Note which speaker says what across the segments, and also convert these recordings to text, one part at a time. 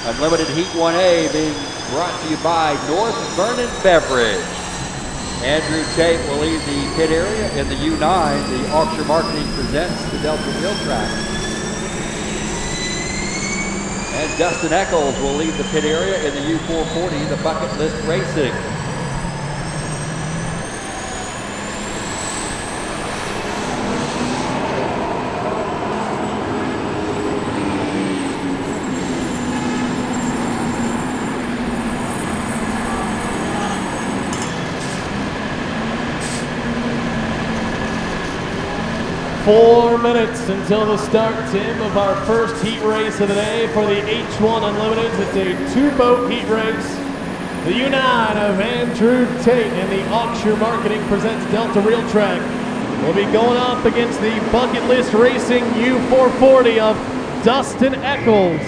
Speaker 1: Unlimited Heat 1A being brought to you by North Vernon Beverage. Andrew Tate will leave the pit area in the U9. The Auction Marketing presents the Delta Wheel Track. And Dustin Eccles will leave the pit area in the U440, the Bucket List Racing.
Speaker 2: 4 minutes until the start, Tim, of our first heat race of the day for the H1 Unlimited. It's a two-boat heat race. The U9 of Andrew Tate and the Auction Marketing presents Delta Wheel Track will be going up against the Bucket List Racing U440 of Dustin Eccles.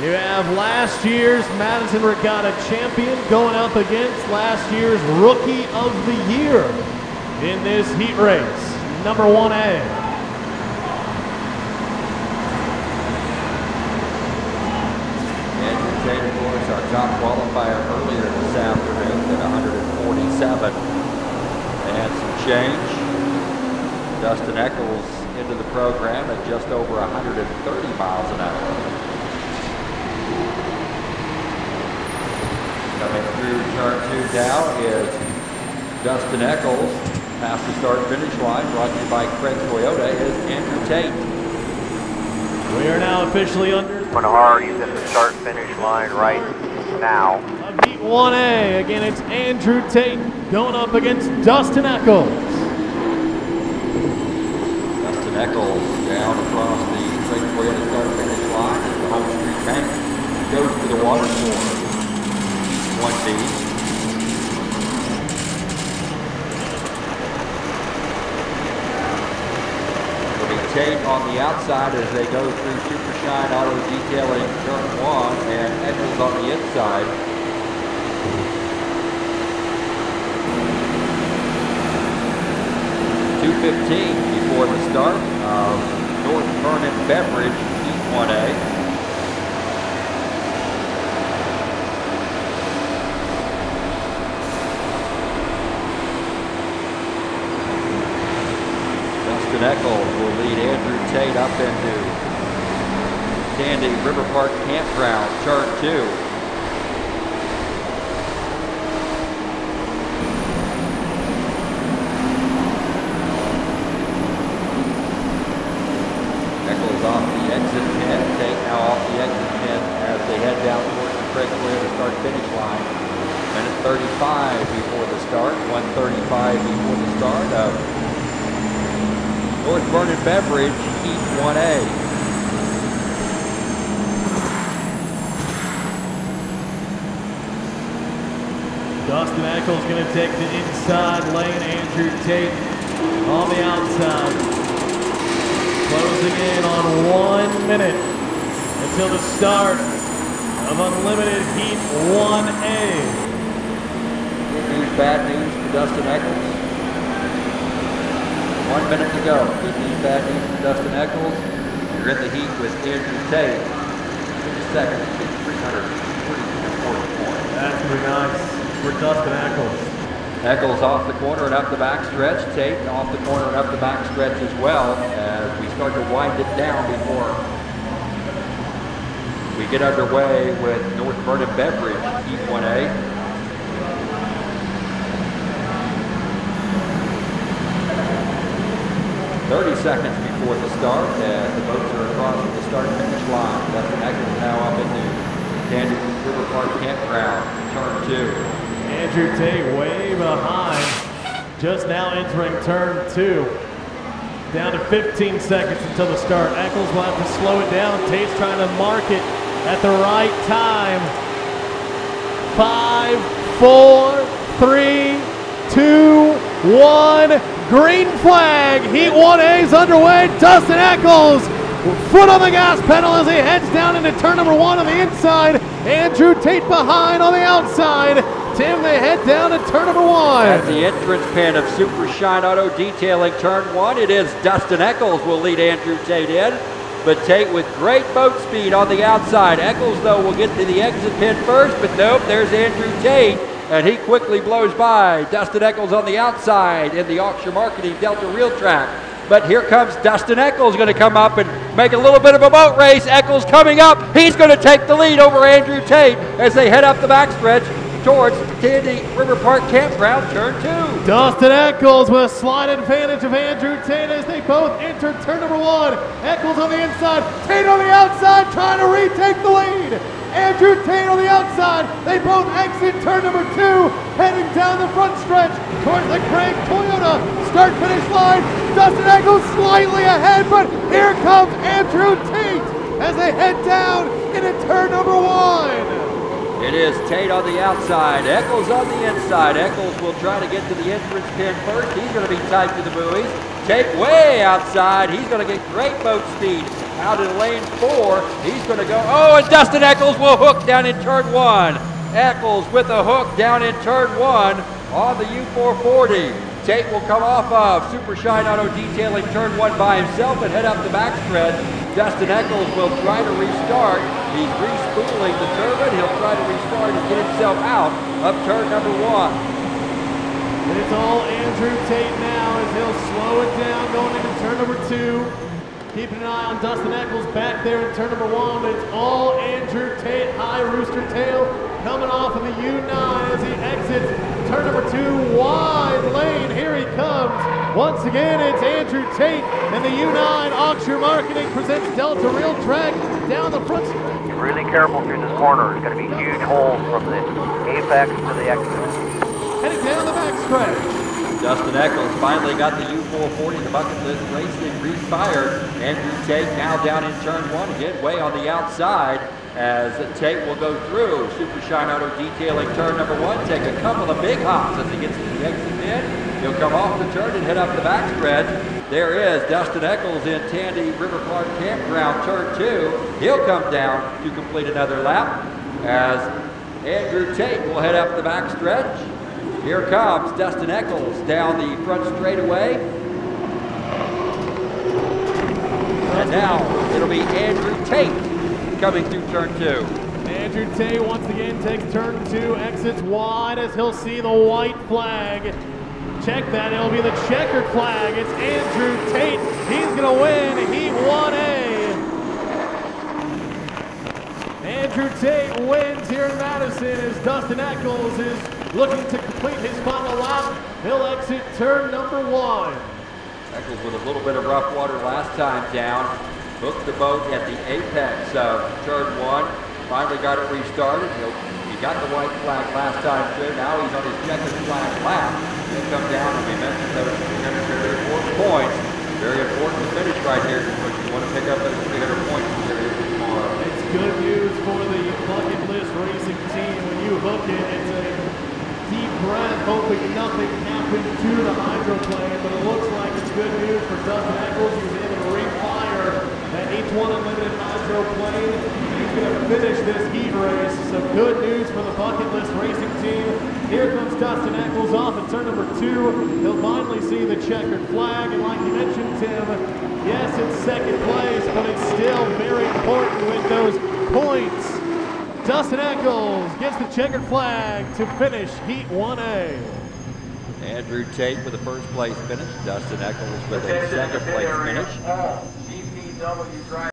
Speaker 2: You have last year's Madison Regatta champion going up against last year's Rookie of the Year in this heat race, number 1A.
Speaker 1: Andrew Tate, of course, our top qualifier earlier this afternoon at 147 and some change. Dustin Eccles into the program at just over 130 miles an hour. Coming through turn 2 now is Dustin Eccles. Past the start-finish line, brought to you by Craig Toyota, is Andrew Tate.
Speaker 2: We are now officially under.
Speaker 3: When Hardy's at the start-finish line right now.
Speaker 2: Of Heat 1A, again it's Andrew Tate going up against Dustin Eccles.
Speaker 1: Dustin Eccles down across the Craig Toyota start-finish line as the home street bank goes to the water store. 1B. Tate on the outside as they go through Super Shine Auto Detailing turn 1, and Eccles on the inside. .2:15 before the start of North Vernon Beverage Heat 1A. Dustin Eccles will lead Andrew Tate up into Sandy River Park Campground, turn 2. Eccles off the exit pin, Tate now off the exit pin as they head down towards the Craig Toyota start-finish line. Minute 35 before the start, 1:35 before the start of North Vernon Beverage Heat 1A.
Speaker 2: Dustin Eccles going to take the inside lane. Andrew Tate on the outside. Closing in on 1 minute until the start of Unlimited Heat 1A.
Speaker 1: Good news, bad news for Dustin Eccles. 1 minute to go. Good news, bad news for Dustin Eccles. You're in the heat with Andrew Tate. Second, 340 points.
Speaker 2: That's going to be nice for Dustin Eccles.
Speaker 1: Eccles off the corner and up the back stretch. Tate off the corner and up the back stretch as well as we start to wind it down before we get underway with North Vernon Beverage Heat 1A. 30 seconds before the start as the boats are across the start-finish line. Dustin Eccles now up into Sandy River Park Campground, turn 2.
Speaker 2: Andrew Tate way behind, just now entering turn 2. Down to 15 seconds until the start. Eccles will have to slow it down. Tate's trying to mark it at the right time. 5, 4, 3, 2, 1. Green flag. Heat 1A is underway. Dustin Eccles, foot on the gas pedal as he heads down into turn number 1 on the inside. Andrew Tate behind on the outside. Tim, they head down to turn number 1.
Speaker 1: At the entrance pin of Super Shine Auto Detailing turn 1, it is Dustin Eccles will lead Andrew Tate in. but Tate with great boat speed on the outside. Eccles, though, will get to the exit pin first, but nope, there's Andrew Tate, and he quickly blows by. Dustin Eccles on the outside in the Auction Marketing Delta Reel Track. But here comes Dustin Eccles, going to come up and make a little bit of a boat race. Eccles coming up. He's going to take the lead over Andrew Tate as they head up the backstretch towards Tandy River Park Campground, turn 2.
Speaker 2: Dustin Eccles with a slight advantage of Andrew Tate as they both enter turn number 1. Eccles on the inside, Tate on the outside, trying to retake the lead. Andrew Tate on the outside. They both exit turn number 2, heading down the front stretch towards the Craig Toyota start-finish line. Dustin Eccles slightly ahead, but here comes Andrew Tate as they head down into turn number 1.
Speaker 1: It is Tate on the outside, Eccles on the inside. Eccles will try to get to the entrance pin first. He's going to be tight to the buoys. Tate way outside. He's going to get great boat speed out in lane 4. He's going to go, oh, and Dustin Eccles will hook down in turn 1. Eccles with a hook down in turn 1 on the U440. Tate will come off of Super Shine Auto Detailing turn 1 by himself and head up the backstretch. Dustin Eccles will try to restart. He's re-spooling the turbine. He'll try to restart and get himself out of turn number 1.
Speaker 2: And it's all Andrew Tate now as he'll slow it down going into turn number 2. Keeping an eye on Dustin Eccles back there in turn number 1. It's all Andrew Tate, high rooster tail, coming off of the U9 as he exits turn number 2, wide lane. Here he comes. Once again, it's Andrew Tate, and the U9 Auction Marketing presents Delta Reel Track down the front stretch.
Speaker 3: Be really careful through this corner. There's going to be huge holes from the apex to the exit.
Speaker 2: Heading down the back stretch.
Speaker 1: Dustin Eccles finally got the U440, the bucket list racing refired. Andrew Tate now down in turn 1 again, way on the outside as Tate will go through Super Shine Auto Detailing turn number 1, take a couple of big hops as he gets to the exit pin. He'll come off the turn and head up the backstretch. There is Dustin Eccles in Tandy River Park Campground turn 2. He'll come down to complete another lap as Andrew Tate will head up the backstretch. Here comes Dustin Eccles down the front straightaway. And now it'll be Andrew Tate coming through turn 2.
Speaker 2: Andrew Tate once again takes turn 2, exits wide as he'll see the white flag. Check that, it'll be the checkered flag. It's Andrew Tate. He's gonna win Heat 1A. Andrew Tate wins here in Madison as Dustin Eccles is looking to complete his final lap. He'll exit turn number 1.
Speaker 1: Eccles with a little bit of rough water last time down. Hooked the boat at the apex of turn 1. Finally got it restarted. He got the white flag last time too. Now he's on his checkered flag lap. He'll come down, and we mentioned those 300 very important points. Very important to finish right here because you want to pick up those 300 points tomorrow.
Speaker 2: It's good news for the bucket list racing team. When you hook it, it's a deep breath, hoping nothing happened to the hydroplane, but it looks like it's good news for Dustin Eccles. He was able to refire that H1 Unlimited hydroplane. He's going to finish this heat race, so good news for the bucket list racing team. Here comes Dustin Eccles off at turn number 2. He'll finally see the checkered flag, and like you mentioned, Tim, yes, it's second place, but it's still very important with those points. Dustin Eccles gets the checkered flag to finish Heat 1A.
Speaker 1: Andrew Tate with the first place finish. Dustin Eccles with a second place finish.